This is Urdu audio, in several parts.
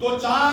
2-4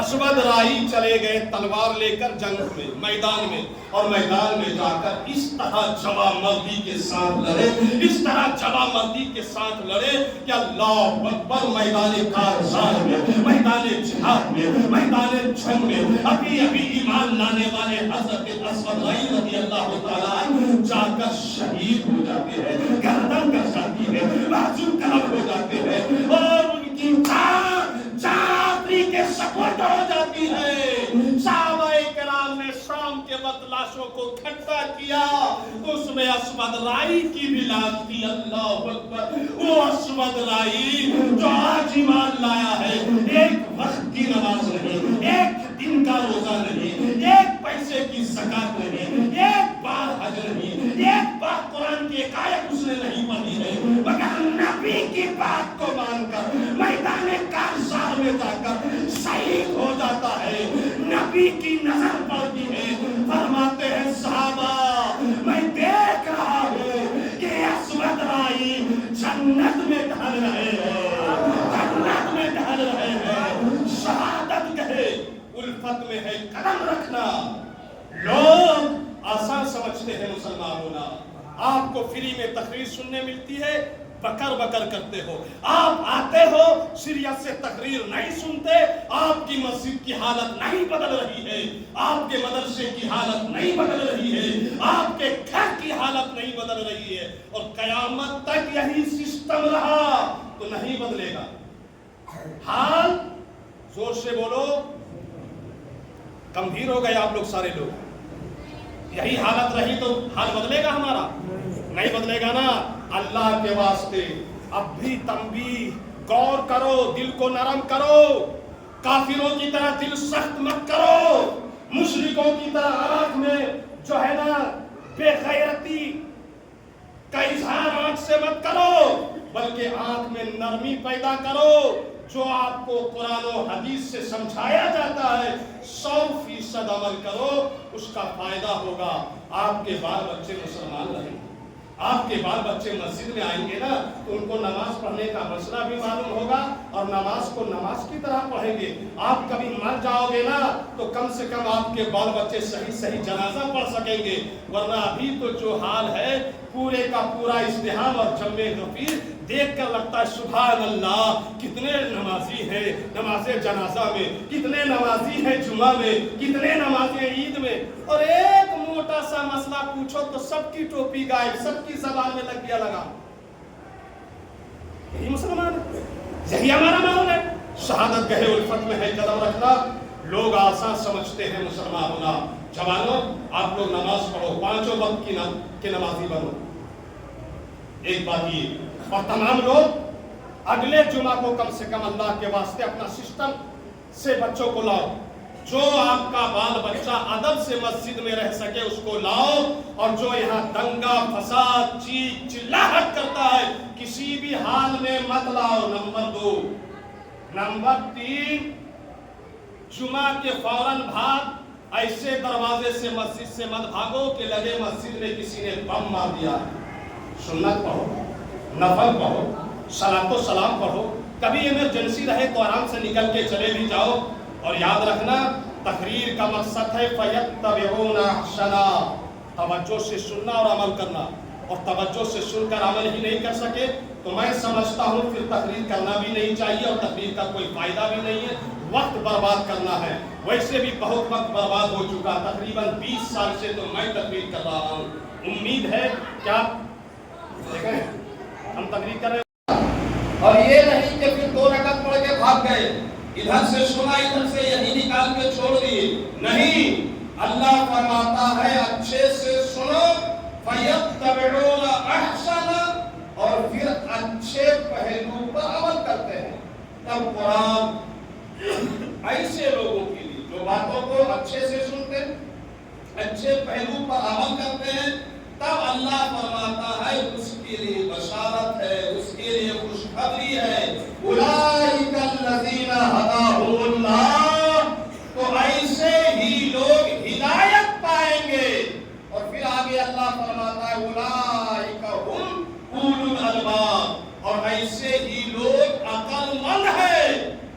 اسود رائی چلے گئے تلوار لے کر جنگ میں، میدان میں، اور میدان میں جا کر اس طرح جواں مردی کے ساتھ لڑے، اس طرح جواں مردی کے ساتھ لڑے کہ اللہ اکبر، میدان کارزار میں، میدان جہاد میں، میدان جنگ میں ابھی ایمان لانے والے حضرت اسود رائی رضی اللہ تعالیٰ عنہ جا کر شہید ہو جاتے ہیں، گردن کٹ جاتی ہے، بازو طرف ہو جاتے ہیں، اور ان کی جاتری کے سپرد ہو جاتی ہے۔ صحابہ کرام نے شام کے وقت لاشوں کو اکٹھا کیا تو اس میں اسود رائی کی بھی لاش تھی۔ اللہ اکبر، وہ اسود رائی جو آج ایمان لایا ہے، ایک وقت کی نماز نہیں، ایک دن کا روزہ نہیں، ایک پیسے کی زکات نہیں، ایک بار حج نہیں، ایک بار قرآن کی ایک آیت اس نے نہیں پڑھی ہے، مگر نبی کی بات کو مان کر میدان کارزار میں جا کر شہید ہو جاتا ہے۔ نبی کی نظر پڑتی ہے، فرماتے ہیں صحابہ میں دیکھ رہا ہوں کہ اسود رائی جنت میں ڈھل رہے ہیں، جنت میں ڈھل رہے ہیں۔ شہادت کہے الفت میں ہے قدم رکھنا۔ لوگ آسان سمجھتے ہیں مسلمان ہونا، آپ کو فری میں تقریر سننے ملتی ہے، بکر بکر کرتے ہو، آپ آتے ہو شریعت سے تقریر نہیں سنتے، آپ کی مسجد کی حالت نہیں بدل رہی ہے، آپ کے مدرسے کی حالت نہیں بدل رہی ہے، آپ کے گھر کی حالت نہیں بدل رہی ہے، اور قیامت تک یہی سسٹم رہا تو نہیں بدلے گا۔ حال زور سے بولو، گمبھیر ہو گئے آپ لوگ سارے لوگ، یہی حالت رہی تو حال بدلے گا ہمارا؟ نہیں بدلے گا نا۔ اللہ کے واسطے اب بھی تنبیہ، غور کرو، دل کو نرم کرو، کافروں کی طرح دل سخت مت کرو، مشرکوں کی طرح آنکھ میں جو ہے نا بے غیرتی کا اظہار آنکھ سے مت کرو، بلکہ آنکھ میں نرمی پیدا کرو۔ جو آپ کو قرآن و حدیث سے سمجھایا جاتا ہے 100% عمل کرو، اس کا فائدہ ہوگا۔ آپ کے بال بچے مسلمان رہیں گے، آپ کے بال بچے مسجد میں آئیں گے نا تو ان کو نماز پڑھنے کا مسئلہ بھی معلوم ہوگا، اور نماز کو نماز کی طرح پڑھیں گے۔ آپ کبھی مر جاؤ گے نا تو کم سے کم آپ کے بال بچے صحیح جنازہ پڑھ سکیں گے، ورنہ ابھی تو جو حال ہے پورے کا پورا ازدحام اور جم غفیر دیکھ کر لگتا ہے سبحان اللہ، کتنے نمازی ہیں نماز جنازہ میں، کتنے نمازی ہیں جمعہ میں، کتنے نمازی ہیں عید میں، اور ایک موٹا سا مسئلہ پوچھو تو سب کی ٹوپی غائب، سب کی زبان میں لگ گیا لگا۔ یہی مسلمان ہے، یہی ہمارا ماحول ہے۔ شہادت گہے الفت میں ہے قدم رکھنا۔ لوگ آسان سمجھتے ہیں مسلمان ہونا۔ جوانوں، آپ لوگ نماز پڑھو، 5 وقت کی نمازی بنو۔ ایک بات یہ، اور تمام لوگ اگلے جمعہ کو کم سے کم اللہ کے واسطے اپنا سسٹم سے بچوں کو لاؤ، جو آپ کا بال بچہ ادب سے مسجد میں رہ سکے اس کو لاؤ، اور جو یہاں دنگا فساد چیخ چلاہٹ کرتا ہے کسی بھی حال میں مت لاؤ۔ نمبر 2۔ نمبر 3، جمعہ کے فوراً بھاگ، ایسے دروازے سے مسجد سے مت بھاگو کہ لگے مسجد میں کسی نے بم مار دیا۔ سنت پڑھو، نفل پڑھو، صلاۃ و سلام پڑھو، کبھی ایمرجنسی رہے تو آرام سے نکل کے چلے بھی جاؤ، اور یاد رکھنا تقریر کا مقصد ہے فَيَتَّبِعُونَ أَحْسَنَهُ، توجہ سے سننا اور عمل کرنا، اور توجہ سے سن کر عمل ہی نہیں کر سکے تو میں سمجھتا ہوں پھر تقریر کرنا بھی نہیں چاہیے، اور تقریر کا کوئی فائدہ بھی نہیں ہے، وقت برباد کرنا ہے۔ ویسے بھی بہت وقت برباد ہو چکا، تقریباً 20 سال سے تو میں تقریر کر رہا ہوں۔ امید ہے کیا دیکھیں ہم تقریر کر رہے ہیں، اور یہ نہیں کہ پھر 2 رکعت پڑھ کے بھاگ گئے، ادھر سے سنا ادھر سے یہی نکال کے چھوڑ دیے، نہیں۔ اللہ فرماتا ہے اچھے سے سنو، فَيَتَّبِعُونَ أَحْسَنَهُ، اور پھر اچھے پہلو پر عمل کرتے ہیں۔ تب قرآن ایسے لوگوں کے لیے جو باتوں کو اچھے سے سنتے ہیں، اچھے پہلو پر عمل کرتے ہیں، تب اللہ فرماتا ہے اس کے لیے بشارت ہے، اس کے لیے خوشخبری ہے۔ اولئک الذین ھداھم اللہ، تو ایسے ہی لوگ ہدایت پائیں گے، اور پھر آگے اللہ فرماتا ہے اولئک ھم اولو الالباب، اور ایسے ہی لوگ عقل مند ہیں،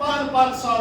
500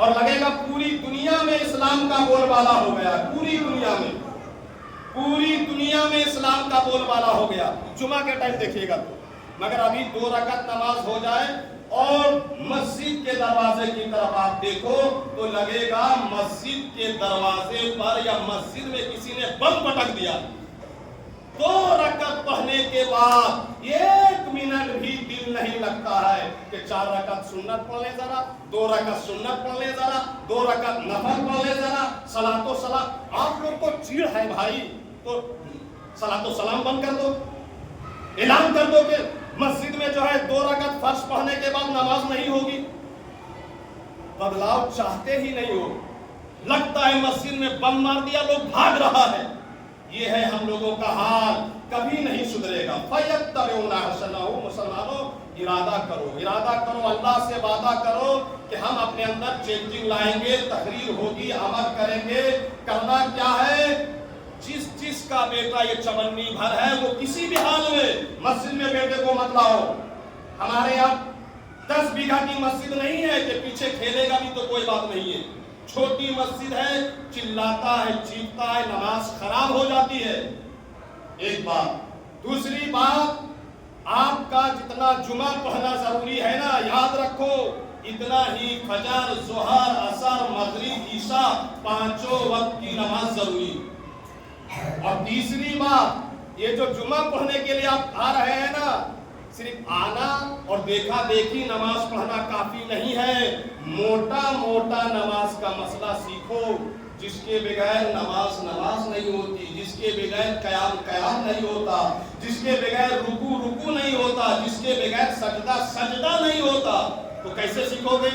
اور لگے گا پوری دنیا میں اسلام کا بول بالا ہو گیا، پوری دنیا میں اسلام کا بول بالا ہو گیا۔ جمعہ کے ٹائم دیکھیے گا تو، مگر ابھی 2 رکعت نماز ہو جائے اور مسجد کے دروازے کی طرف آپ دیکھو تو لگے گا مسجد کے دروازے پر یا مسجد میں کسی نے بم پٹک دیا۔ 2 رکعت پڑھنے کے بعد 1 منٹ بھی دل نہیں لگتا ہے کہ 4 رکعت سنت پڑھ لیں ذرا، 2 رکعت سنت پڑھ لیں ذرا، 2 رکعت نفل پڑھ لیں ذرا، صلاۃ و سلام۔ آپ لوگ کو چیڑ ہے بھائی تو صلاۃ و سلام بند کر دو، اعلان کر دو کہ مسجد میں جو ہے 2 رکعت فرض پڑھنے کے بعد نماز نہیں ہوگی۔ بدلاؤ چاہتے ہی نہیں ہو، لگتا ہے مسجد میں بم مار دیا لوگ بھاگ رہا ہے۔ یہ ہے ہم لوگوں کا حال، کبھی نہیں سدھرے گا۔ فَيَتَّبِعُونَ أَحْسَنَهُ۔ مسلمانوں ارادہ کرو، اللہ سے وعدہ کرو کہ ہم اپنے اندر چینجنگ لائیں گے، تحریر ہوگی، عمل کریں گے۔ کرنا کیا ہے؟ جس کا بیٹا یہ چمنی بھر ہے وہ کسی بھی حال میں مسجد میں بیٹے کو مت لاؤ۔ ہمارے یہاں 10 بیگھہ کی مسجد نہیں ہے کہ پیچھے کھیلے گا بھی تو کوئی بات نہیں ہے، چھوٹی مسجد ہے، چلاتا ہے، چیختا ہے، نماز خراب ہو جاتی ہے۔ ایک بات۔ دوسری بات، آپ کا جتنا جمعہ پڑھنا ضروری ہے نا، یاد رکھو اتنا ہی فجر، ظہر، عصر، مغرب، عشاء 5 وقت کی نماز ضروری۔ اور تیسری بات، یہ جو جمعہ پڑھنے کے لیے آپ آ رہے ہیں نا، صرف آنا اور دیکھا دیکھی نماز پڑھنا کافی نہیں ہے، موٹا نماز کا مسئلہ سیکھو۔ جس کے بغیر نماز نہیں ہوتی، جس کے بغیر قیام نہیں ہوتا، جس کے بغیر رکوع نہیں ہوتا، جس کے بغیر سجدہ نہیں ہوتا، تو کیسے سیکھو گے؟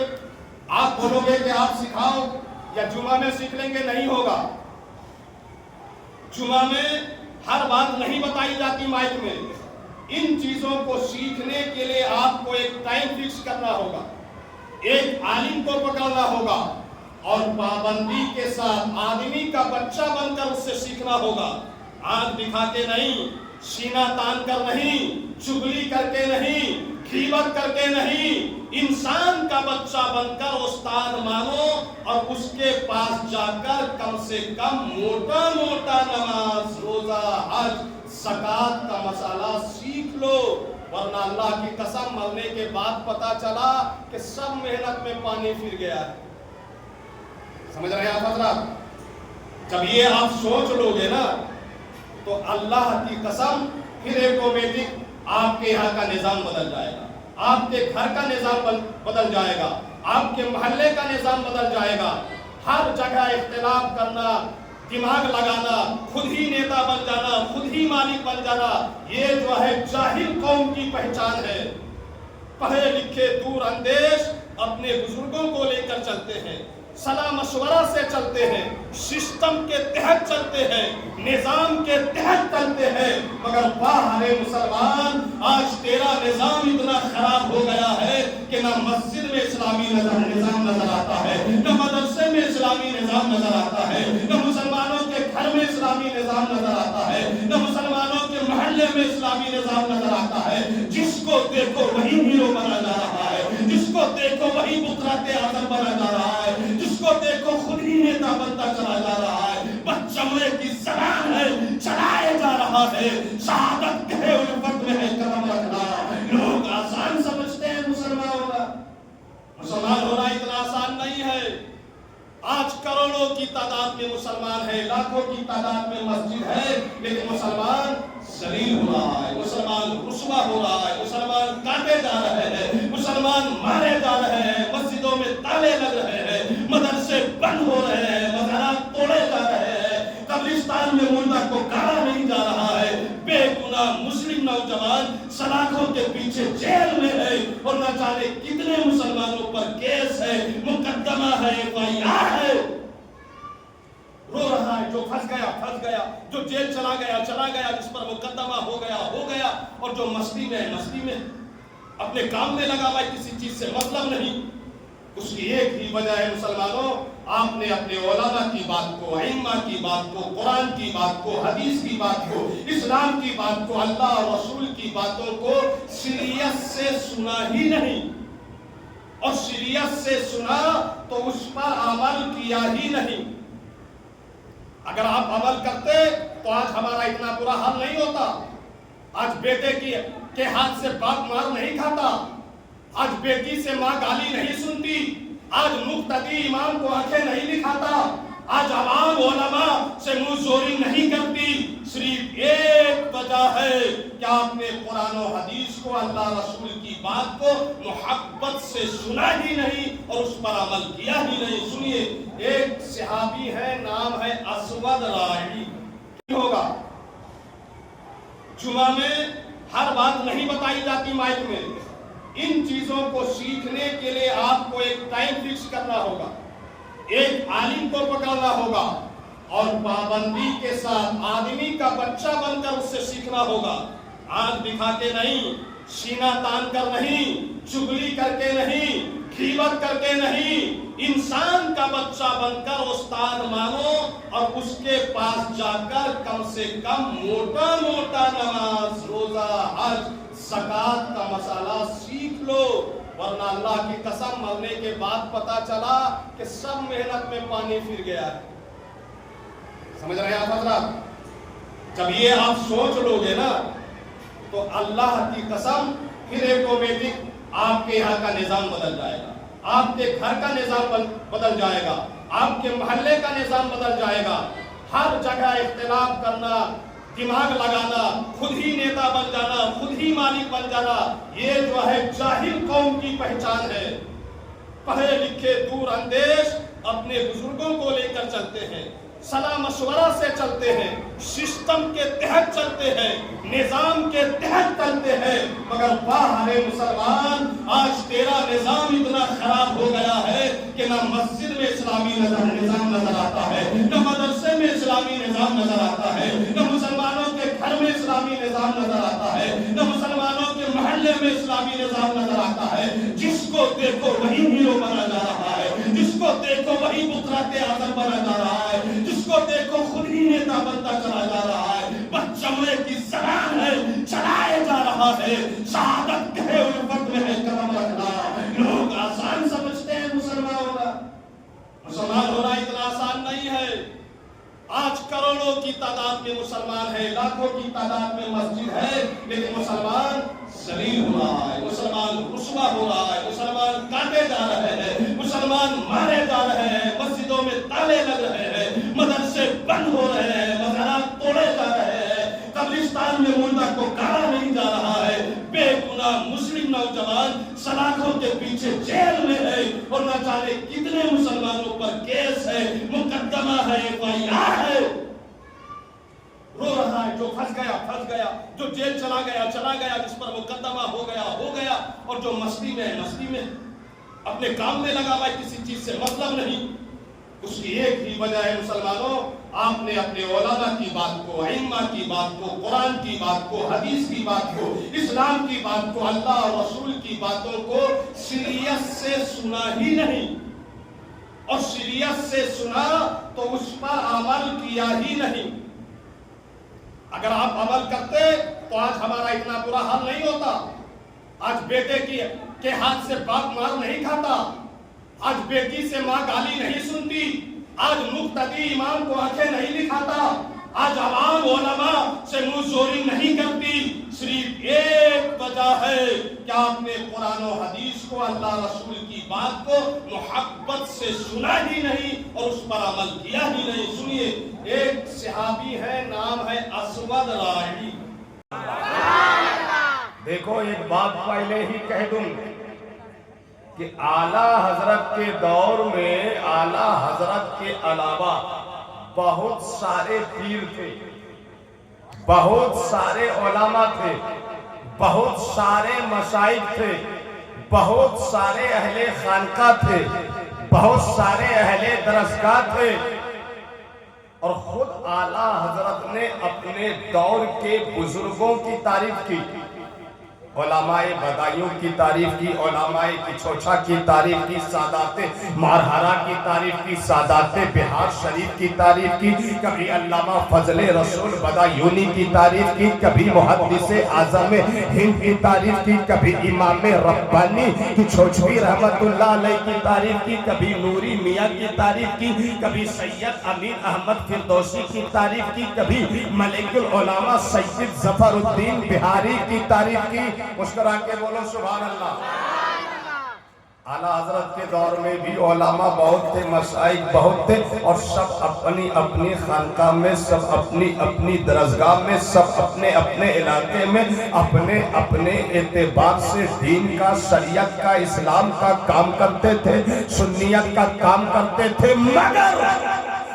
آپ بولو گے کہ آپ سکھاؤ یا جمعہ میں سیکھ لیں گے؟ نہیں ہوگا۔ جمعہ میں ہر بات نہیں بتائی جاتی مائک میں۔ ان چیزوں کو سیکھنے کے لیے آپ کو ایک ٹائم فکس کرنا ہوگا، ایک عالم کو پکڑنا ہوگا اور پابندی کے ساتھ آدمی کا بچہ بن کر اس سے سیکھنا ہوگا۔ آنکھ دکھا کے نہیں، سینہ تان کر نہیں، چگلی کر کے نہیں، غیبت کر کے نہیں، انسان کا بچہ بن کر استاد مانو اور اس کے پاس جا کر کم سے کم موٹا نماز، روزہ، حج، زکات کا مسئلہ سیکھ لو، ورنہ اللہ کی قسم مرنے کے بعد پتا چلا کہ سب محنت میں پانی پھر گیا ہے۔ سمجھ رہے ہیں آپ حضرات؟ جب یہ آپ سوچ لو گے نا تو اللہ کی قسم پھر ایٹومیٹک آپ کے یہاں کا نظام بدل جائے گا، آپ کے گھر کا نظام بدل جائے گا، آپ کے محلے کا نظام بدل جائے گا۔ ہر جگہ اختلاف کرنا، دماغ لگانا، خود ہی نیتا بن جانا، خود ہی مالک بن جانا، یہ جو ہے جاہل قوم کی پہچان ہے۔ پڑھے لکھے دور اندیش اپنے بزرگوں کو لے کر چلتے ہیں، صلاح مشورہ سے چلتے ہیں، سسٹم کے تحت چلتے ہیں، نظام کے تحت چلتے ہیں، مگر باہر مسلمان آج تیرا نظام اتنا خراب ہو گیا ہے کہ نہ مسجد میں اسلامی نظام نظر آتا ہے، نہ مدرسے میں اسلامی نظام نظر آتا ہے، نہ مسلمانوں کے گھر میں اسلامی نظام نظر آتا ہے، نہ مسلمانوں کے محلے میں اسلامی نظام نظر آتا ہے۔ جس کو دیکھو وہی ہیرو بنا جا رہا ہے، جس کو دیکھو وہی بطرات اعظم بنا جا رہا ہے، جس کو دیکھو خود ہی نیتا بنتا چلا جا رہا ہے، بس چمڑے کی زبان ہے، چڑھائے جا رہا ہے، شہادت کہے الفت میں ہے قدم رکھنا۔ لوگ آسان سمجھتے ہیں مسلمان ہونا، مسلمان ہونا اتنا آسان نہیں ہے۔ آج کروڑوں کی تعداد میں مسلمان ہے، لاکھوں کی تعداد میں مسجد ہے، لیکن مسلمان ذلیل ہو رہا ہے، مسلمان رسوا ہو رہا ہے، مسلمان کاٹے جا رہے ہیں، مسلمان مارے جا رہے ہیں، مسجدوں میں تالے لگ رہے ہیں، مدرسے بند ہو رہے ہیں، مزارات توڑے جا رہے ہیں، قبرستان میں مردہ کو گاڑا نہیں جا رہا ہے، بے گناہ مسلم نوجوان سلاخوں کے پیچھے جیل میں ہے، اور نہ جانے کتنے مسلمانوں پر کیس ہے، مقدمہ ہے، FIR ہے۔ رو رہا ہے جو پھنس گیا، جو جیل چلا گیا، جس پر مقدمہ ہو گیا، اور جو مستی میں اپنے کام میں لگا ہوا ہے، کسی چیز سے مطلب نہیں۔ اس کی ایک ہی وجہ ہے مسلمانوں، آپ نے اپنے علماء کی بات کو، ائمہ کی بات کو، قرآن کی بات کو، حدیث کی بات کو، اسلام کی بات کو، اللہ اور رسول کی باتوں کو سیریت سے سنا ہی نہیں، اور شریعت سے سنا تو اس پر عمل کیا ہی نہیں. اگر آپ عمل کرتے تو آج ہمارا اتنا برا حال نہیں ہوتا. آج بیٹے کے ہاتھ سے باپ مار نہیں کھاتا. آج بیٹی سے ماں گالی نہیں سنتی. آج مقتدی امام کو آنکھیں نہیں دکھاتا. آج عوام علماء سے منہ زوری نہیں کرتی. صرف ایک وجہ ہے کہ آپ نے قرآن و حدیث کو, اللہ رسول کی بات کو محبت سے سنا ہی نہیں اور اس پر عمل کیا ہی نہیں. سنیے, ایک صحابی ہے, نام ہے اسود راعی. ہوگا جمعہ میں ہر بات نہیں بتائی جاتی مائک میں. ان چیزوں کو سیکھنے کے لیے آپ کو ایک ٹائم فکس کرنا ہوگا, ایک عالم کو پکڑنا ہوگا اور پابندی کے ساتھ آدمی کا بچہ بن کر اس سے سیکھنا ہوگا. آنکھ دکھا کے نہیں, سینہ تان کر نہیں, چگلی کر کے نہیں, غیبت کر کے نہیں. انسان کا بچہ بن کر استاد مانو اور اس کے پاس جا کر کم سے کم موٹا موٹا نماز, روزہ, حج, زکات کا مسئلہ سیکھ لو. ورنہ اللہ کی قسم مرنے کے بعد پتا چلا کہ سب محنت میں پانی پھر گیا ہے. سمجھ رہے ہیں آپ حضرات؟ جب یہ آپ سوچ لو گے نا تو اللہ کی قسم پھر آٹومیٹک آپ کے یہاں کا نظام بدل جائے گا, آپ کے گھر کا نظام بدل جائے گا, آپ کے محلے کا نظام بدل جائے گا. ہر جگہ اختلاف کرنا, دماغ لگانا, خود ہی نیتا بن جانا, خود ہی مالک بن جانا, یہ جو ہے جاہل قوم کی پہچان ہے. پڑھے لکھے دور اندیش اپنے بزرگوں کو لے کر چلتے ہیں, صلاح مشورہ سے چلتے ہیں, سسٹم کے تحت چلتے ہیں, نظام کے تحت چلتے ہیں. مگر باہر مسلمان, آج تیرا نظام اتنا خراب ہو گیا ہے کہ نہ مسجد میں اسلامی نظام نظر آتا ہے, نہ مدرسے میں اسلامی نظام نظر آتا ہے, نہ مسلمانوں کے گھر میں اسلامی نظام نظر آتا ہے, نہ مسلمانوں کے محلے میں اسلامی نظام نظر آتا ہے. جس کو دیکھو وہی ہیرو بنا جا رہا ہے, جس کو دیکھو وہی بطرات اعظم بنا جا رہا ہے, جس کو دیکھو خود ہی نیتا بنتا چلا جا رہا ہے. بس چمڑے کی زبان ہے, چلائے جا رہا ہے. شہادت کہے الفت میں ہے قدم رکھنا. لوگ آسان سمجھتے ہیں مسلمان ہونا. مسلمان ہونا اتنا آسان نہیں ہے. آج کروڑوں کی تعداد میں مسلمان ہے, لاکھوں کی تعداد میں مسجد ہے, لیکن مسلمان ذلیل ہو رہا ہے, مسلمان رسوا ہو رہا ہے, مسلمان کاٹے جا رہے ہیں, مسلمان مارے جا رہے ہیں, مسجدوں میں تالے لگ رہے ہیں, مدرسے بند ہو رہے ہیں, مزارات توڑے جا رہے ہیں, قبرستان میں مردہ کو گاڑا نہیں جا رہا ہے. بے گناہ مسلم نوجوان سلاخوں کے پیچھے جیل میں ہے اور نہ جانے کتنے مسلمانوں پر کیس ہے, مقدمہ ہے, FIR ہے. رو رہا ہے جو پھنس گیا, جو جیل چلا گیا, جس پر مقدمہ ہو گیا, اور جو مستی میں اپنے کام میں لگا ہوا ہے, کسی چیز سے مطلب نہیں. اس کی ایک ہی وجہ ہے مسلمانوں, آپ نے اپنے علماء کی بات کو, ائمہ کی بات کو, قرآن کی بات کو, حدیث کی بات کو, اسلام کی بات کو, اللہ اور رسول کی باتوں کو شریعت سے سنا ہی نہیں. اور شریعت سے سنا تو اس پر عمل کیا ہی نہیں. اگر آپ عمل کرتے تو آج ہمارا اتنا برا حال نہیں ہوتا. آج بیٹے کے ہاتھ سے باپ مار نہیں کھاتا, آج بیٹی سے ماں گالی نہیں سنتی, آج مقتدی امام کو آنکھیں نہیں دکھاتا, آج عوام علماء سے منہ زوری نہیں کرتی. صرف ایک وجہ ہے کہ آپ نے قرآن و حدیث کو, اللہ رسول کی بات کو محبت سے سنا ہی نہیں اور اس پر عمل کیا ہی نہیں. سنیے, ایک صحابی ہے, نام ہے اسود راعی. دیکھو ایک بات پہلے ہی کہہ دوں کہ اعلیٰ حضرت کے دور میں اعلیٰ حضرت کے علاوہ بہت سارے پیر تھے, بہت سارے علماء تھے, بہت سارے مشائخ تھے, بہت سارے اہل خانقاہ تھے, بہت سارے اہل درسگاہ تھے. اور خود اعلیٰ حضرت نے اپنے دور کے بزرگوں کی تعریف کی. علماء بدایوں کی تعریف کی، علماء کچھوچا کی تعریف کی، سادات مارہرہ کی تعریف کی، سادات بہار شریف کی تعریف کی، کبھی علامہ فضل رسول بدایونی کی تعریف کی، کبھی محدث اعظم ہند کی تعریف کی، کبھی امام ربانی کچھوچوی رحمت اللہ علیہ کی تعریف کی، کبھی نوری میاں کی تعریف کی، کبھی سید امین احمد فردوسی کی تعریف کی، کبھی ملک العلماء سید ظفر الدین بہاری کی تعریف کی۔ مسکرا کے بولو سبحان اللہ۔ اعلیٰ حضرت کے دور میں بھی علماء بہت تھے، مشائخ بہت تھے، اور سب اپنی اپنی خانقاہ میں، سب اپنی اپنی درسگاہ میں، سب اپنے اپنے علاقے میں اپنے اپنے اعتبار سے دین کا، شریعت کا، اسلام کا کام کرتے تھے، سنیت کا کام کرتے تھے، مگر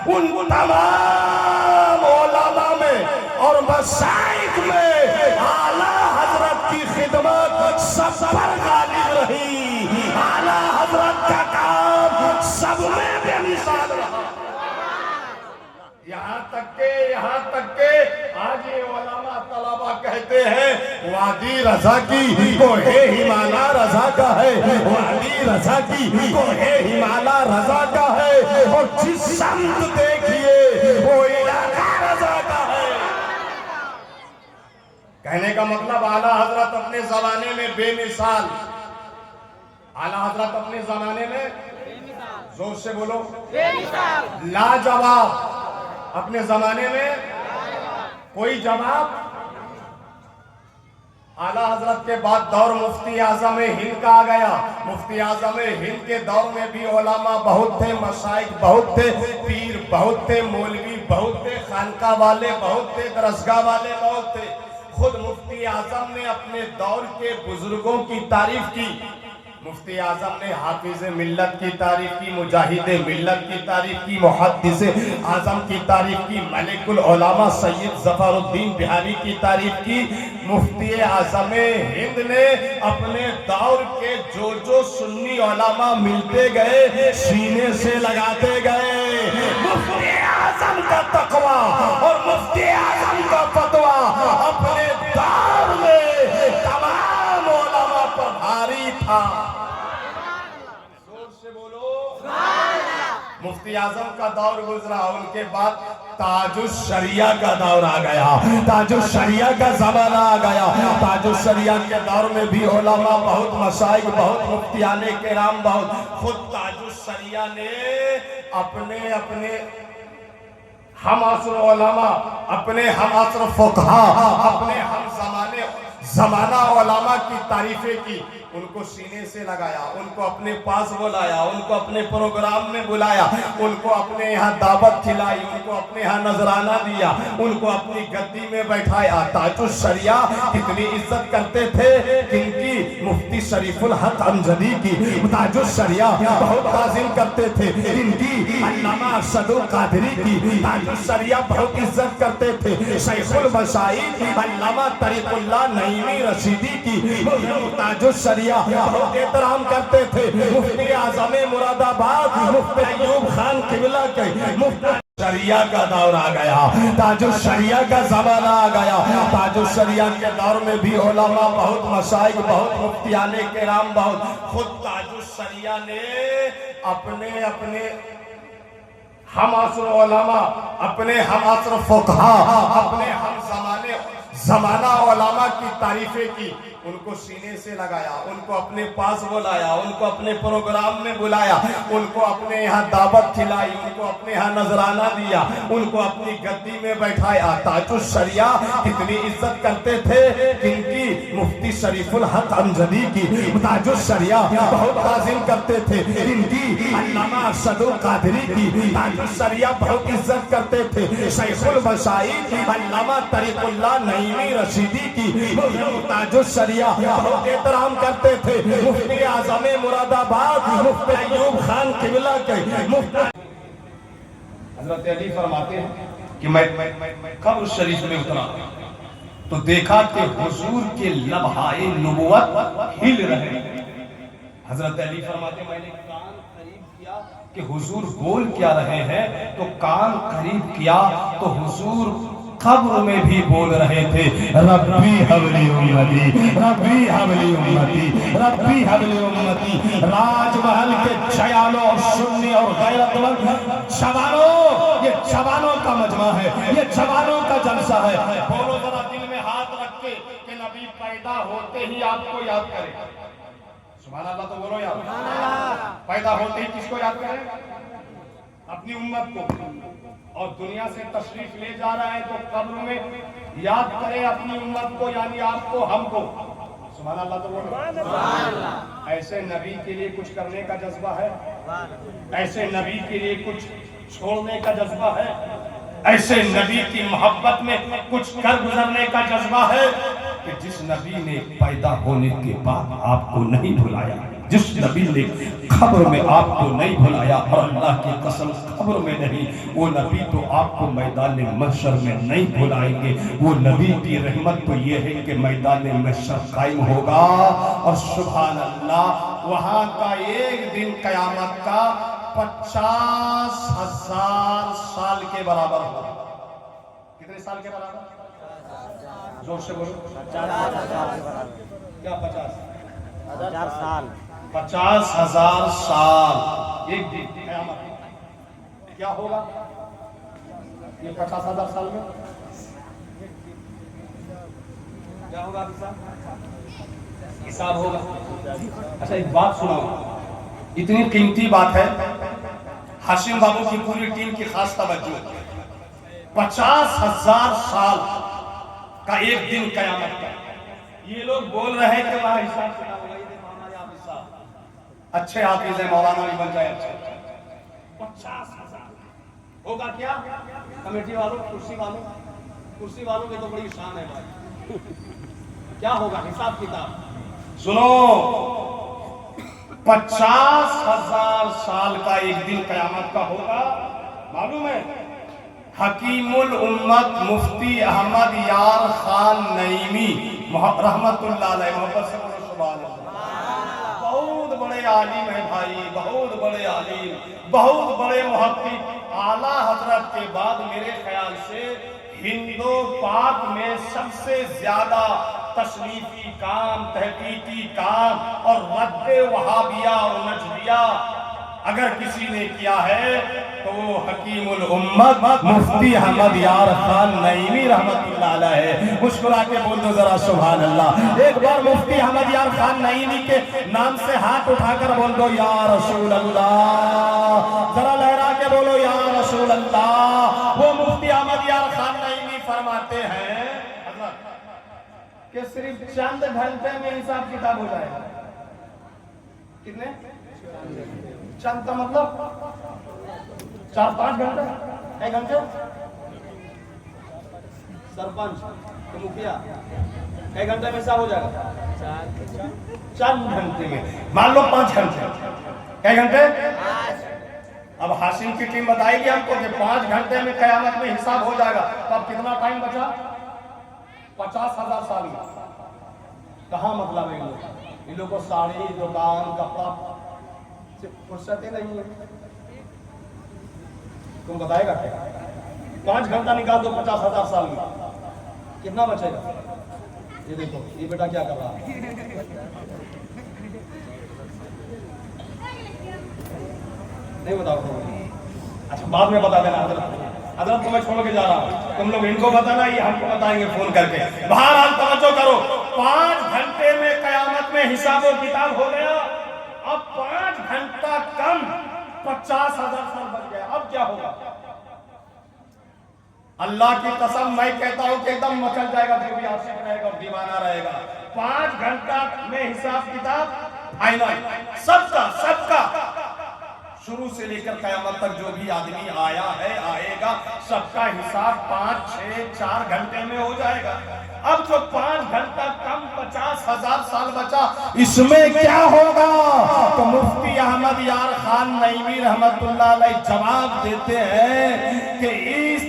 ان تمام علماء میں اور مشائخ میں اعلیٰ حضرت کی خدمت سب پر غالب رہی، اعلیٰ حضرت کا کام سب میں بے مثال رہا۔ یہاں تک کہ آج یہ علماء طلبہ کہتے ہیں وادی رضا کی کوہ ہمالا رضا کا ہے، وادی رضا کی کوہ ہمالا رضا کا ہے، اور جس سمت دیکھیے وہ علاقہ رضا کا ہے۔ کہنے کا مطلب اعلیٰ حضرت اپنے زمانے میں بے مثال، اعلیٰ حضرت اپنے زمانے میں زور سے بولو لاجواب، اپنے زمانے میں کوئی جواب۔ اعلیٰ حضرت کے بعد دور مفتی اعظم ہند کا آ گیا۔ مفتی اعظم ہند کے دور میں بھی علماء بہت تھے، مشائخ بہت تھے، پیر بہت تھے، مولوی بہت تھے، خانقاہ والے بہت تھے، درسگاہ والے بہت تھے۔ خود مفتی اعظم نے اپنے دور کے بزرگوں کی تعریف کی۔ مفتی اعظم نے حافظ ملت کی تعریف کی، مجاہد ملت کی تعریف کی، محدث اعظم کی تعریف کی، ملک العلماء سید ظفر الدین بہاری کی تعریف کی۔ مفتی اعظم ہند نے اپنے دور کے جو سنی علماء ملتے گئے سینے سے لگاتے گئے۔ مفتی اعظم کا تقویٰ اور مفتی اعظم کا فتویٰ اپنے دور میں تمام علماء پر بھاری تھا۔ مفتی اعظم کا دور گزرا، ان کے بعد تاج الشریعہ کا دور آ گیا، تاج الشریعہ کا زمانہ آ گیا۔ تاج الشریعہ کے دور میں بھی علماء بہت، مشائخ بہت، مفتیان کرام بہت۔ خود تاج الشریعہ نے اپنے ہم عصر علماء، اپنے ہم عصر فقہا، اپنے ہم زمانہ علماء کی تعریفیں کی، ان کو سینے سے لگایا، ان کو اپنے پاس بلایا، ان کو اپنے پروگرام میں بلایا، ان کو اپنے یہاں دعوت کھلائی، ان کو اپنے یہاں نذرانہ دیا، ان کو اپنی گدی میں بیٹھایا۔ تاج الشریعہ کتنی عزت کرتے تھے کن کی؟ مفتی شریف الحق امجدی کی تاج الشریعہ بہت تعظیم کرتے تھے، ان کی علامہ ارشد القادری کی تاج الشریعہ بہت عزت کرتے تھے، شیخ المشائخ علامہ طریق اللہ نعیمی رشیدی کی تاج الشریعہ بہت احترام کرتے تھے۔ مفتی اعظم مراد آباد مفتی ایوب خان قبلہ کے مفتی شریعہ کا دور آ گیا، تاج الشریعہ کا زمانہ آ گیا۔ تاج الشریعہ کے دور میں بھی علماء بہت، مشائخ بہت، مفتیان کرام بہت۔ خود تاج الشریعہ نے اپنے ہم عصر علماء، اپنے ہم عصر فقہا، اپنے ہم زمانہ علماء کی تعریفیں کی، ان کو سینے سے لگایا، ان کو اپنے پاس بلایا، ان کو اپنے پروگرام میں بلایا، ان کو اپنے یہاں دعوت کھلائی، ان کو اپنے یہاں نذرانہ دیا، ان کو اپنی گدی میں بیٹھایا۔ تاج الشریعہ کتنی عزت کرتے تھے کن کی؟ مفتی شریف الحق امجدی کی تاج الشریعہ بہت تعظیم کرتے تھے، ان کی علامہ ارشد القادری کی تاج الشریعہ بہت عزت کرتے تھے، شیخ المشائخ علامہ طریق اللہ نعیمی رشیدی کی تاج الشریعہ بہت احترام کرتے تھے۔ مفتی اعظم مراد آباد مفتی ایوب خان قبلہ کے مفتی حضرت علی فرماتے ہیں کہ میں قبر شریف میں اترا تو دیکھا کہ حضور کے لمحائے نبوت ہل رہے۔ حضرت علی فرماتے ہیں میں نے کان قریب کیا کہ حضور بول کیا رہے ہیں، تو کان قریب کیا تو حضور قبر میں بھی بول رہے تھے ربی حبلی امتی، ربی حبلی امتی، ربی حبلی امتی۔ راج محل کے چھیالوں اور سنی اور غیرت مند جوانوں، یہ جوانوں کا مجمع ہے، یہ جوانوں کا جلسہ ہے۔ بولو ذرا دل میں ہاتھ رکھ کے کہ نبی پیدا ہوتے ہی آپ کو یاد کرے۔ سبحان اللہ تو بولو یار، پیدا ہوتے ہی کس کو یاد کرے؟ اپنی امت کو۔ اور دنیا سے تشریف لے جا رہا ہے تو قبر میں یاد کرے اپنی امت کو، یعنی آپ کو، ہم کو۔ سبحان اللہ تو بولو۔ ایسے نبی کے لیے کچھ کرنے کا جذبہ ہے، ایسے نبی کے لیے کچھ چھوڑنے کا جذبہ ہے، ایسے نبی کی محبت میں کچھ کر گزرنے کا جذبہ ہے کہ جس نبی نے پیدا ہونے کے بعد آپ کو نہیں بھلایا، جس نبی نے قبر میں آپ کو نہیں بھلایا، اور اللہ کی قسم قبر میں نہیں، وہ نبی تو آپ کو میدان محشر میں نہیں بھلائیں گے۔ وہ نبی کی رحمت تو یہ ہے کہ میدان محشر قائم ہوگا، اور سبحان اللہ وہاں کا ایک دن قیامت کا 50,000 سال کے برابر ہوگا۔ کتنے سال کے برابر؟ زور سے بولو۔ 50,000 کیا 50,000 سال؟ 50,000 سال ایک دن قیامت کیا ہوگا؟ یہ 50,000 سال میں کیا ہوگا؟ حساب ہوگا۔ اچھا ایک بات سناؤ، اتنی قیمتی بات ہے، ہاشم بابو کی پوری ٹیم کی خاص توجہ۔ 50,000 سال کا ایک دن قیامت کا، یہ لوگ بول رہے ہیں کہ وہاں حساب کتاب ہوگا، یہ ہمارے آپ حساب اچھے حافظ ہیں، مولانا بھی بن جائے اچھے۔ 50,000 ہوگا کیا؟ کمیٹی والوں، کرسی والوں کی تو بڑی شان ہے بھائی، کیا ہوگا حساب کتاب؟ سنو، 50,000 سال کا ایک دن قیامت کا ہوگا، معلوم ہے؟ حکیم الامت مفتی احمد یار خان نعیمی رحمت اللہ علیہ، محبت سے بولو سبحان اللہ، بہت بڑے عالم ہیں بھائی، بہت بڑے عالم، بہت بڑے محقق، اعلیٰ حضرت کے بعد میرے خیال سے ہند و پاک میں سب سے زیادہ تصنیفی کام، تحقیقی کام اور رد وہابیہ اور نجدیہ اگر کسی نے کیا ہے تو وہ حکیم الامت مفتی احمد یار خان نعیمی رحمت اللہ علیہ ہے۔ مسکرا کے بول دو ذرا سبحان اللہ، ایک بار مفتی احمد یار خان نعیمی کے نام سے ہاتھ اٹھا کر بول دو یا رسول اللہ، ذرا لہرا کے بولو یا رسول اللہ۔ وہ مفتی احمد یار خان نعیمی فرماتے ہیں کہ صرف چند گھنٹے میں حساب کتاب ہو جائے گا۔ کتنے؟ چند کا مطلب 4-5 گھنٹے، 1 گھنٹے؟ سرپنچ تو مکھیا 1 گھنٹے میں حساب ہو جائے گا؟ چند گھنٹے میں، مان لو 5 گھنٹے، 1 گھنٹے؟ اب ہاشم کی ٹیم بتائے گی ہم کو کہ 5 گھنٹے میں قیامت میں حساب ہو جائے گا، تو اب کتنا ٹائم بچا؟ 50,000 سال میں۔ کہاں مطلب ہے ان لوگوں کو ساڑی، دکان، کپڑا فرصت ہی نہیں ہے، تم بتائے گا کیا؟ 5 گھنٹہ نکال دو 50,000 سال میں، کتنا بچے گا؟ یہ دیکھو یہ بیٹا کیا کر رہا ہے، نہیں بتاؤ؟ اچھا بعد میں بتا دینا حضرت کو میں چھوڑ کے جا رہا ہوں، تم لوگ ان کو بتانا، یہ ہم کو بتائیں گے فون کر کے۔ بہرحال توجہ کرو، 5 گھنٹے میں قیامت میں حساب و کتاب ہو گیا، اب 5 گھنٹہ کم 50,000 سال بچ گیا، اب کیا ہوگا؟ اللہ کی قسم میں کہتا ہوں کہ ایک دم مچل جائے گا، جو بھی عاشق رہے گا اور دیوانہ رہے گا۔ 5 گھنٹہ میں حساب کتاب فائنل، سب کا شروع سے لے کر قیامت تک جو بھی آدمی آیا ہے آئے گا، سب کا حساب 5, 6, 4 گھنٹے میں ہو جائے گا۔ اب جو 5 گھنٹہ کم 50,000 سال بچا، اس میں کیا ہوگا؟ تو مفتی احمد یار خان نعیمی رحمت اللہ علیہ جواب دیتے ہیں کہ اس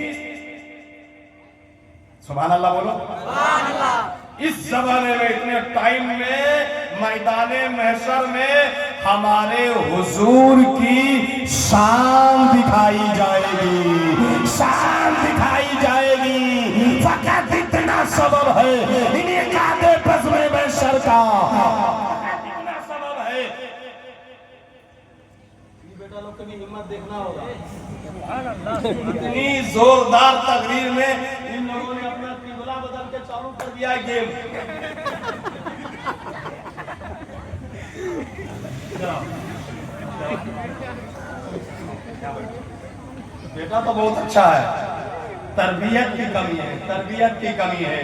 سبحان اللہ بولو، سبحان اللہ، اس زمانے میں اتنے ٹائم میں میدان محشر میں ہمارے حضور کی شان دکھائی جائے گی، شان دکھائی جائے گی۔ گنا سبب ہے انعقاد بزم محشر کا، اتنی گنا سبب ہے۔ بیٹا لوگ کبھی ہمت دیکھنا ہوگا، اتنی زوردار تقریر میں ان لوگوں نے اپنا قبلہ بدل کے چالو کر دیا ہے گیم۔ بیٹا تو بہت اچھا ہے، تربیت کی کمی ہے، تربیت کی کمی ہے۔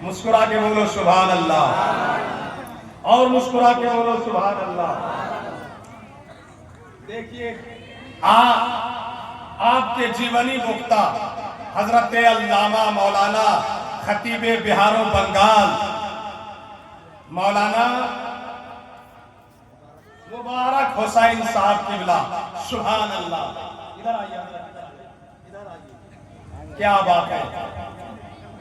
مسکرا کے بولو سبحان اللہ، اور مسکرا کے بولو سبحان اللہ۔ دیکھیے آپ کے جیونی مکتا حضرت علامہ مولانا خطیب بہار و بنگال مولانا مبارک حسین صاحب قبلہ، سبحان اللہ۔ ادھر آئیے، ادھر آئیے، کیا بات ہے،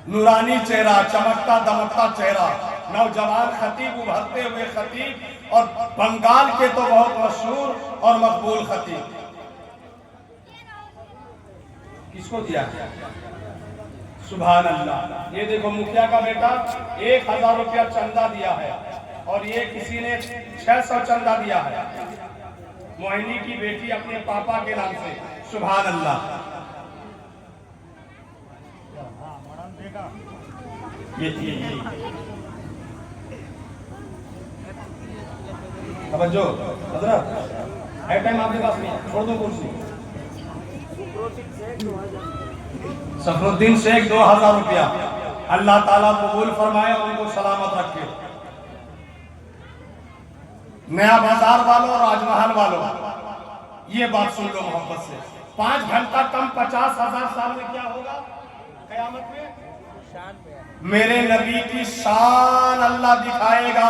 نورانی چہرہ، چمکتا دمکتا چہرہ، نوجوان خطیب، ابھرتے ہوئے خطیب، اور بنگال کے تو بہت مشہور اور مقبول خطیب۔ کس کو دیا؟ سبحان اللہ۔ یہ دیکھو مکھیا کا بیٹا 1000 روپیہ چندہ دیا ہے، اور یہ کسی نے 600 چندہ دیا ہے، معینی کی بیٹی اپنے پاپا کے نام سے، سبحان اللہ۔ یہ توجہ حضرت، ہے ٹائم آپ کے پاس نہیں، چھوڑ دو کرسی۔ سفر الدین شیخ 2000 روپیہ، اللہ تعالیٰ قبول فرمائے اور ان کو سلامت رکھے۔ نیا بازار والوں اور راج محل والوں، یہ بات سن لو محبت سے، 5 گھنٹہ کم 50,000 سال میں کیا ہوگا قیامت میں؟ میرے نبی کی شان اللہ دکھائے گا۔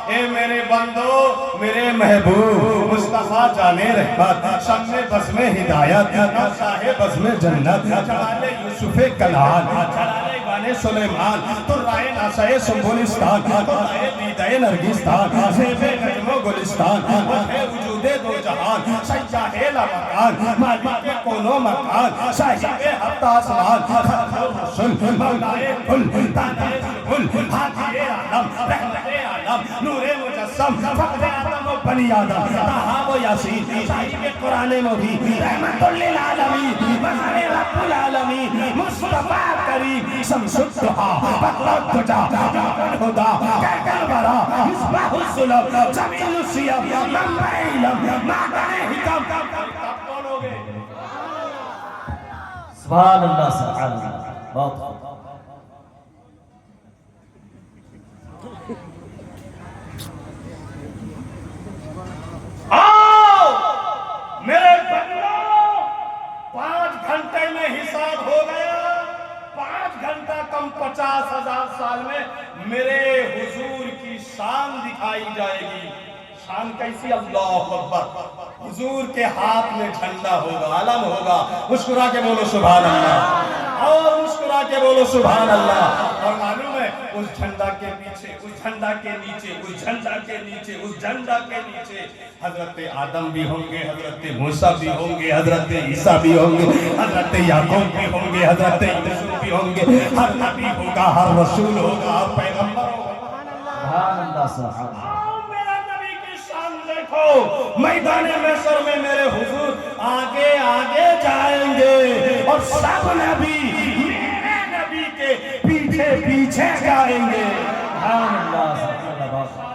اے میرے بندو، میرے محبوب مصطفیٰ جانے رحمت، شمع بزم ہدایت، شاہ بزم جنت، جلال یوسف کلال، جلال ایوان سلیمان، تو رائے ناسائے سنبولستان، تو رائے دیدہ نرگستان، زیب نجم و گلستان، وجہ وجود دو جہان، سیاہ لمکان، مالک کون و مکان، صاحب ہفت آسمان، خلق الرسل، مولائے کل، تانائے کل، حاجی عالم، رحمت عالم، نور مجسم، فقر آدم و بنی آدم، طہا و یاسین، صاحب قرآن مبین، رحمت للعالمین، مظہر رب العالمین، مصطفیٰ کریم، شمس الضحیٰ، بدر الدجا، نور الہدیٰ، کہکہ الورا، مصباح الظلم، جمیل السیب، منبع علم، معدن حکم۔ آپ کون ہو گے؟ سبحان اللہ، سبحان اللہ، بہت خوب۔ آؤ میرے بندوں، 5 گھنٹے میں حساب ہو گیا، 5 گھنٹہ کم 50,000 سال میں میرے حضور کی شان دکھائی جائے گی۔ شان کیسی؟ اللہ اکبر، حضور کے ہاتھ میں جھنڈا ہوگا، علم ہوگا، مسکرا کے بولو سبحان اللہ، اور مسکرا کے بولو سبحان اللہ۔ اور معلوم ہے اس جھنڈا کے پیچھے، اس جھنڈا کے نیچے، اس جھنڈا کے نیچے، اس جھنڈا کے نیچے حضرت آدم بھی ہوں گے، حضرت موسیٰ بھی ہوں گے، حضرت عیسیٰ بھی ہوں گے، حضرت یعقوب بھی ہوں گے، حضرت یوسف بھی ہوں گے، ہر نبی ہوگا، ہر رسول ہوگا، ہر پیغمبر ہوگا۔ سبحان اللہ، سبحان اللہ۔ میرا نبی کی شان دیکھو، میدان محشر میں میرے حضور آگے آگے جائیں گے، اور سب نبی میرے نبی کے پیچھے پیچھے جائیں گے۔ سبحان اللہ، سبحان اللہ، بہت خوب۔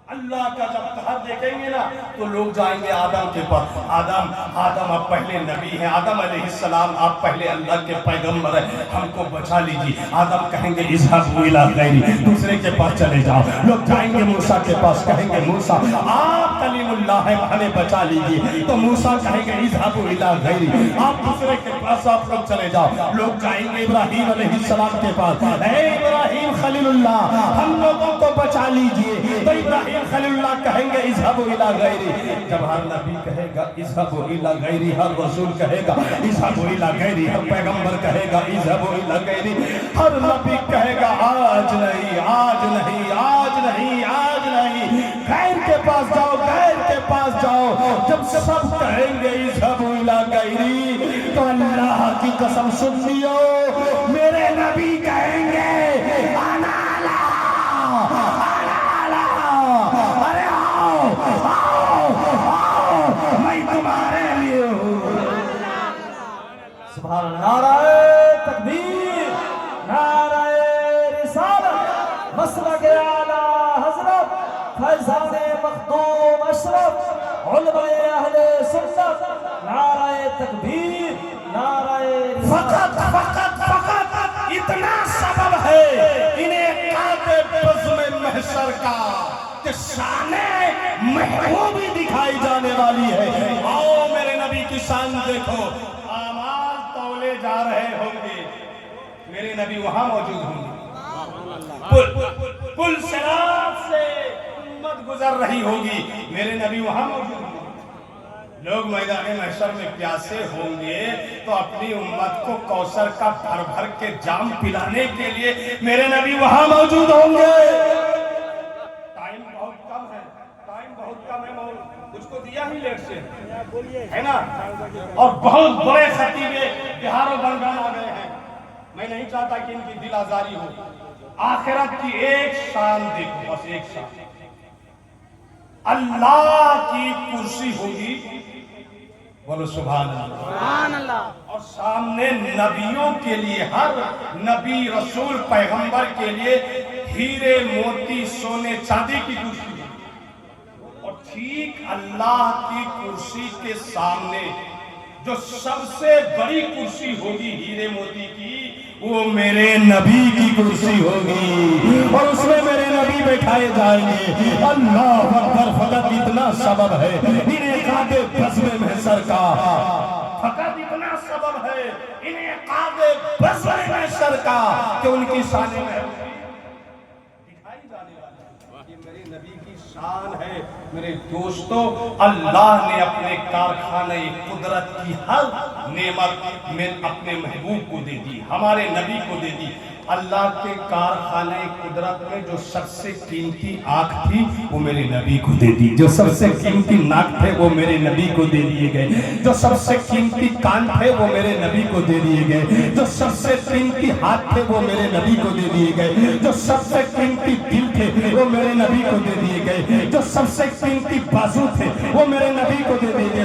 اللہ کا جب قہر دیکھیں گے نا تو لوگ جائیں گے آدم کے پاس، آدم آپ پہلے نبی ہیں، آدم علیہ السلام آپ پہلے اللہ کے پیغمبر ہیں، ہم کو بچا لیجیے۔ آدم کہیں گے اذهبوا الی غیری، دوسرے کے پاس چلے جاؤ۔ لوگ جائیں گے موسیٰ کے پاس، کہیں گے موسیٰ آپ کلیم اللہ ہیں، ہمیں بچا لیجیے۔ تو موسیٰ کہیں گے اذهبوا الی غیری، آپ دوسرے کے پاس آپ لوگ چلے جاؤ۔ لوگ جائیں گے ابراہیم علیہ السلام کے پاس، اے ابراہیم خلیل اللہ ہم لوگوں کو بچا لیجیے۔ تو ابراہیم خلیل اللہ کہیں گے اذهبوا الی غیری۔ جب ہر نبی کہے گا اذهبوا الی غیری، ہر رسول کہے گا اذهبوا الی غیری، ہر پیغمبر کہے گا اذهبوا الی غیری، ہر نبی کہے گا آج نہیں، آج نہیں، آج نہیں، آج نہیں، غیر کے پاس جاؤ، غیر کے پاس جاؤ۔ جب سب کہیں گے اذهبوا الی غیری تو اللہ کی قسم سن لیو، میرے نبی نبی کہیں گے انا اعلیٰ، انا اعلیٰ، ارے آؤ آؤ آؤ میں تمہارے لیے ہوں۔ سبحان اللہ۔ نعرہ تکبیر، نعرہ رسالت، مسلک اعلی حضرت فیضان مخدوم اشرف علماء اہل سنت، نعرہ تکبیر، نعرہ فقط فقط فقط اتنا سبب ہے انہیں کعبے بزم محشر کا کہ شان محبوبی دکھائی جانے والی ہے۔ آؤ میرے نبی کی شان دیکھو، اعمال تولے جا رہے ہوں گے، میرے نبی وہاں موجود ہوں گے۔ پل صراط سے امت گزر رہی ہوگی، میرے نبی وہاں موجود ہوں گے۔ لوگ میدان محشر میں پیاسے ہوں گے تو اپنی امت کو کوثر کا بھر بھر کے جام پلانے کے لیے میرے نبی وہاں موجود ہوں گے۔ ٹائم بہت کم ہے، ٹائم بہت کم ہے، مجھ کو دیا ہی لیٹ سے ہے نا، اور بہت بڑے خطیب بہار و بنگال آ گئے ہیں، میں نہیں چاہتا کہ ان کی دل آزاری ہو۔ آخرت کی ایک شان دیکھو، بس ایک شان، اللہ کی کرسی ہوگی، بولو سبحان اللہ، اور سامنے نبیوں کے لیے، ہر نبی رسول پیغمبر کے لیے ہیرے موتی سونے چاندی کی کرسی ہوگی، اور ٹھیک اللہ کی کرسی کے سامنے جو سب سے بڑی کرسی ہوگی ہیرے موتی کی، وہ میرے نبی کی کرسی ہوگی، اور اس میں میرے نبی بیٹھائے جائیں گے۔ اللہ اکبر، فقط اتنا سبب ہے انہیں کعبے بزم محشر کا، فقط اتنا سبب ہے انہیں کعبے بزم محشر کا کہ ان کی شان محبوبی دکھائی جانے والی، یہ میرے نبی کی شان ہے۔ میرے دوستو، اللہ نے اپنے کارخانے قدرت کی ہر نعمت میں اپنے محبوب کو دے دی، ہمارے نبی کو دے دی۔ اللہ کے کارخانے قدرت میں جو سب سے قیمتی آنکھ تھی وہ میرے نبی کو دے دی، جو سب سے قیمتی ناک تھے وہ میرے نبی کو دے دیے گئے، جو سب سے قیمتی کان تھے وہ میرے نبی کو دے دیے گئے، جو سب سے قیمتی ہاتھ تھے وہ میرے نبی کو دے دیے گئے، جو سب سے قیمتی دل تھے وہ میرے نبی کو دے دیے گئے، جو سب سے قیمتی بازو تھے وہ میرے نبی کو دے دیے گئے۔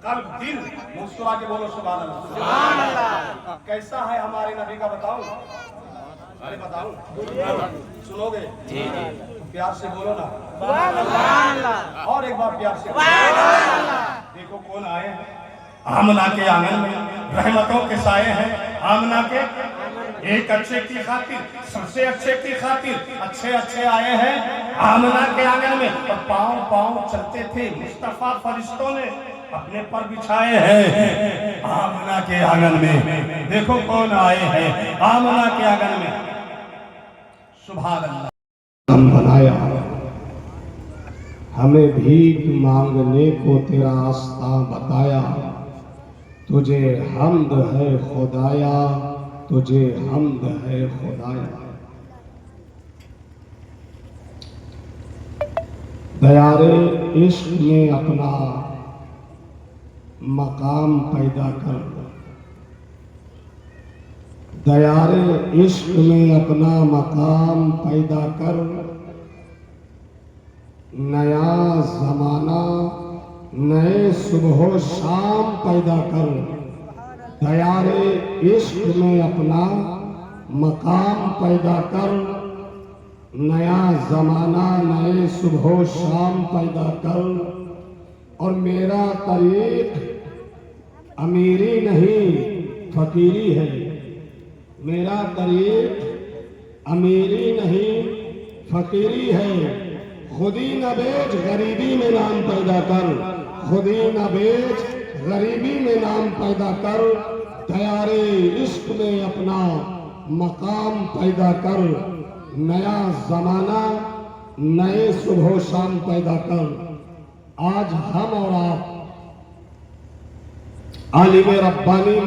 قلب، دل، مسکرا کے بولو سبحان اللہ، سبحان اللہ۔ کیسا ہے ہمارے نبی کا بتاؤں؟ ارے بتاؤں، سنو گے؟ پیار سے بولو نا سبحان اللہ، اور ایک بار پیار سے سبحان اللہ۔ دیکھو کون آئے ہیں آمنہ کے آنگن میں، رحمتوں کے سائے ہیں آمنہ کے، ایک اچھے کی خاطر، سب سے اچھے کی خاطر اچھے اچھے آئے ہیں آمنہ کے آنگن میں، اور پاؤں پاؤں چلتے تھے مصطفیٰ فرشتوں نے اپنے پر بچھائے ہیں آمنہ کے آنگن میں۔ دیکھو کون آئے ہیں آمنہ کے آنگن میں، سبحان اللہ۔ ہم بنایا ہمیں بھیک مانگنے کو تیرا راستہ بتایا، تجھے حمد ہے خدایا، تجھے حمد ہے خدایا۔ دیار عشق میں اپنا مقام پیدا کر، دیار عشق میں اپنا مقام پیدا کر، نیا زمانہ نئے صبح و شام پیدا کر، دیار عشق میں اپنا مقام پیدا کر، نیا زمانہ نئے صبح و شام پیدا کر، اور میرا طریق امیری نہیں فقیری ہے، میرا طریق امیری نہیں فقیری ہے، خودی نہ بیچ غریبی میں نام پیدا کر، خودی نہ بیچ غریبی میں نام پیدا کر، دیار عشق میں اپنا مقام پیدا کر، نیا زمانہ نئے صبح و شام پیدا کر۔ آج ہم اور آپ عالم ربانی